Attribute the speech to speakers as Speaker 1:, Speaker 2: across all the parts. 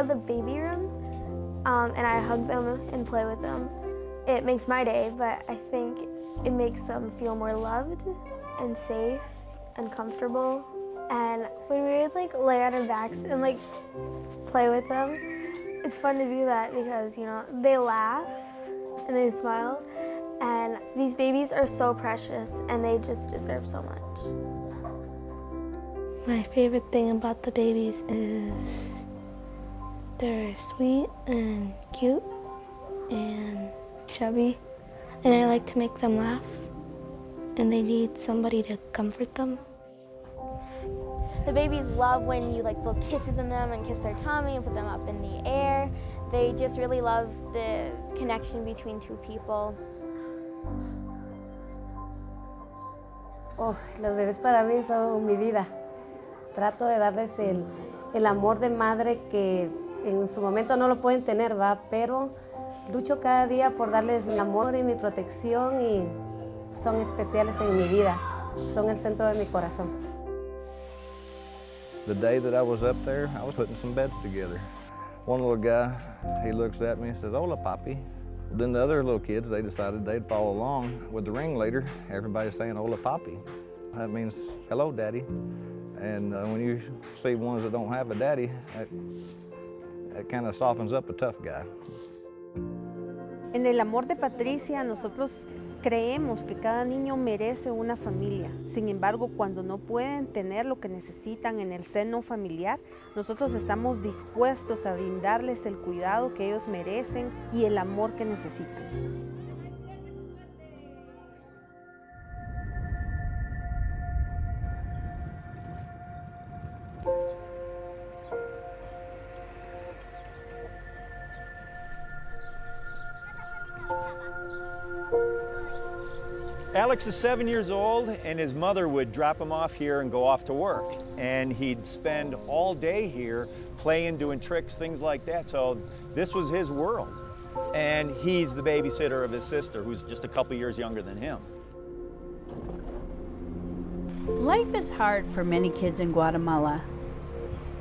Speaker 1: the baby room and I hug them and play with them. It makes my day, but I think it makes them feel more loved and safe and comfortable. And when we would like lay on our backs and like play with them, it's fun to do that because, you know, they laugh and they smile. And these babies are so precious and they just deserve so much.
Speaker 2: My favorite thing about the babies is they're sweet and cute and chubby, and I like to make them laugh, and they need somebody to comfort them.
Speaker 1: The babies love when you like blow kisses in them and kiss their tummy and put them up in the air. They just really love the connection between two people.
Speaker 3: Oh, los bebés para mí son mi vida. Trato de darles el amor de madre que en su momento no lo pueden tener, ¿va? Pero lucho cada día por darles mi amor y mi protección y son especiales en mi vida. Son el centro de mi corazón.
Speaker 4: The day that I was up there, I was putting some beds together. One little guy, he looks at me and says, "Hola, Papi." Then the other little kids, they decided they'd follow along with the ringleader. Everybody's saying, "Hola, Papi." That means, "Hello, Daddy." And when you see ones that don't have a daddy, that kind of softens up a tough guy.
Speaker 5: En el Amor de Patricia, nosotros creemos que cada niño merece una familia. Sin embargo, cuando no pueden tener lo que necesitan en el seno familiar, nosotros estamos dispuestos a brindarles el cuidado que ellos merecen y el amor que necesitan.
Speaker 6: Alex is 7 years old, and his mother would drop him off here and go off to work. And he'd spend all day here playing, doing tricks, things like that. So this was his world. And he's the babysitter of his sister, who's just a couple years younger than him.
Speaker 7: Life is hard for many kids in Guatemala.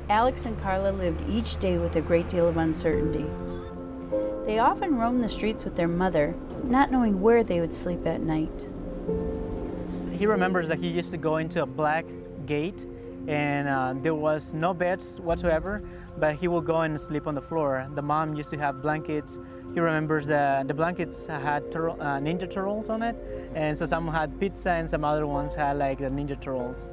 Speaker 7: Alex and Carla lived each day with a great deal of uncertainty. They often roamed the streets with their mother, not knowing where they would sleep at night.
Speaker 8: He remembers that he used to go into a black gate and there was no beds whatsoever, but he would go and sleep on the floor. The mom used to have blankets. He remembers that the blankets had Ninja Turtles on it, and so some had pizza and some other ones had like the Ninja Turtles.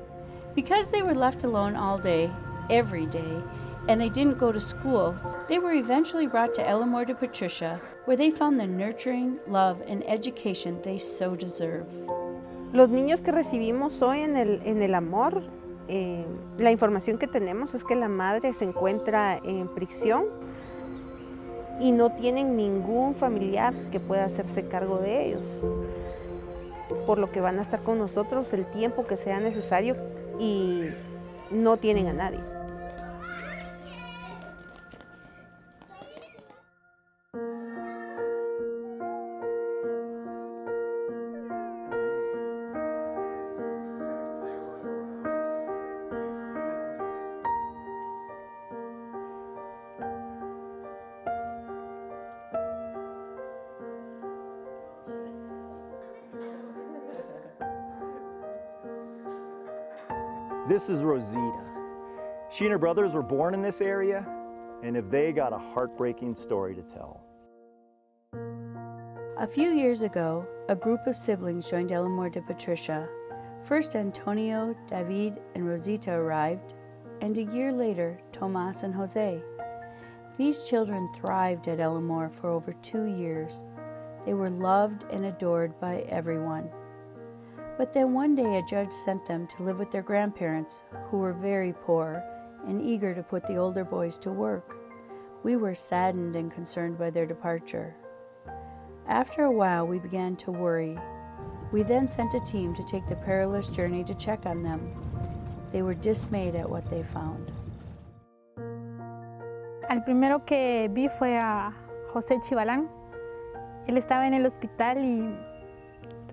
Speaker 7: Because they were left alone all day, every day, and they didn't go to school, they were eventually brought to Amor de Patricia, where they found the nurturing, love, and education they so deserve.
Speaker 5: Los niños que recibimos hoy en el Amor, la información que tenemos es que la madre se encuentra en prisión y no tienen ningún familiar que pueda hacerse cargo de ellos, por lo que van a estar con nosotros el tiempo que sea necesario y no tienen a nadie.
Speaker 6: This is Rosita. She and her brothers were born in this area, and if they got a heartbreaking story to tell.
Speaker 7: A few years ago, a group of siblings joined Amor de Patricia. First Antonio, David, and Rosita arrived, and a year later, Tomas and Jose. These children thrived at Amor for over 2 years. They were loved and adored by everyone. But then one day a judge sent them to live with their grandparents, who were very poor and eager to put the older boys to work. We were saddened and concerned by their departure. After a while, we began to worry. We then sent a team to take the perilous journey to check on them. They were dismayed at what they found.
Speaker 9: Al primero que vi fue a José Chivalán. Él estaba en el hospital y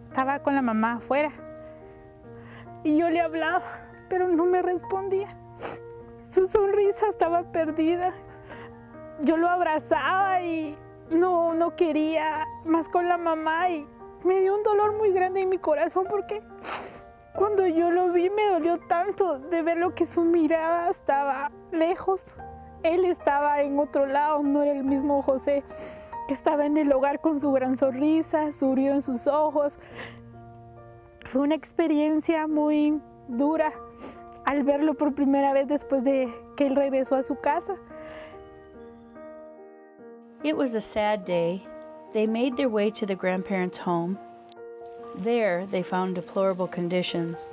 Speaker 9: estaba con la mamá afuera. Y yo le hablaba, pero no me respondía. Su sonrisa estaba perdida. yo lo abrazaba y no quería más con la mamá y me dio un dolor muy grande en mi corazón porque cuando yo lo vi me dolió tanto de ver lo que su mirada estaba lejos. Él estaba en otro lado, no era el mismo José que estaba en el hogar con su gran sonrisa, su brillo en sus ojos. Fue una experiencia muy dura al verlo por primera vez después de que él regresó a su casa.
Speaker 7: It was a sad day. They made their way to the grandparents' home. There, they found deplorable conditions.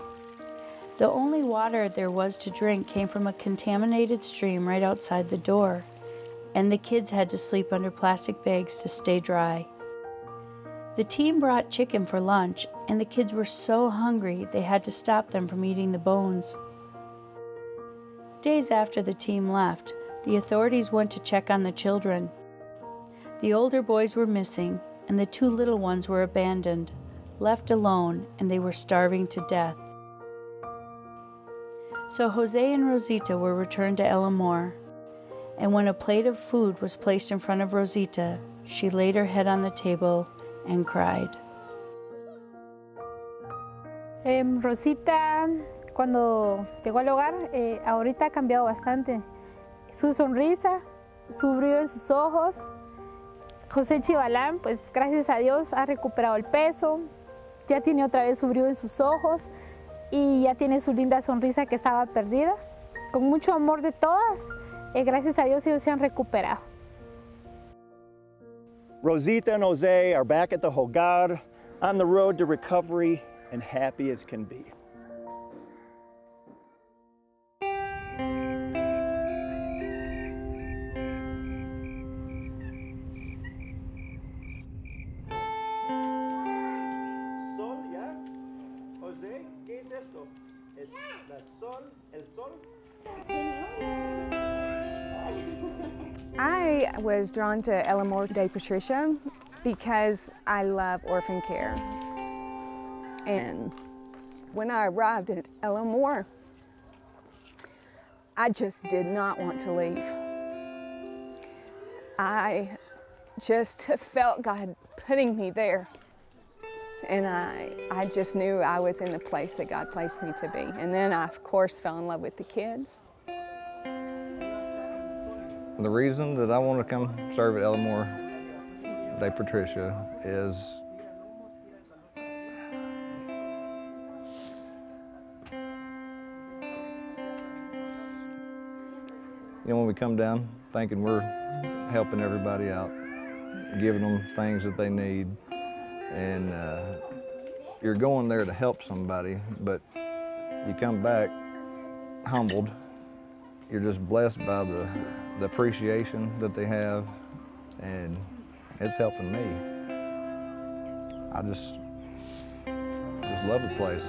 Speaker 7: The only water there was to drink came from a contaminated stream right outside the door, and the kids had to sleep under plastic bags to stay dry. The team brought chicken for lunch, and the kids were so hungry they had to stop them from eating the bones. Days after the team left, the authorities went to check on the children. The older boys were missing, and the 2 little ones were abandoned, left alone, and they were starving to death. So Jose and Rosita were returned to Amor, and when a plate of food was placed in front of Rosita, she laid her head on the table and cried.
Speaker 9: Rosita, cuando llegó al hogar, ahorita ha cambiado bastante. Su sonrisa, su brillo en sus ojos. José Chivalán, pues gracias a Dios ha recuperado el peso, ya tiene otra vez su brillo en sus ojos y ya tiene su linda sonrisa que estaba perdida. Con mucho amor de todas, gracias a Dios ellos se han recuperado.
Speaker 6: Rosita and Jose are back at the hogar, on the road to recovery, and happy as can be. Sol, ¿ya? Jose, ¿qué es esto? ¿Es la sol, el sol?
Speaker 10: I was drawn to Amor de Patricia because I love orphan care. And when I arrived at Amor, I just did not want to leave. I just felt God putting me there. And I just knew I was in the place that God placed me to be. And then I, of course, fell in love with the kids.
Speaker 4: The reason that I want to come serve at Amor de Patricia is when we come down thinking we're helping everybody out, giving them things that they need, and you're going there to help somebody, but you come back humbled. You're just blessed by the appreciation that they have, and it's helping me. I just love the place.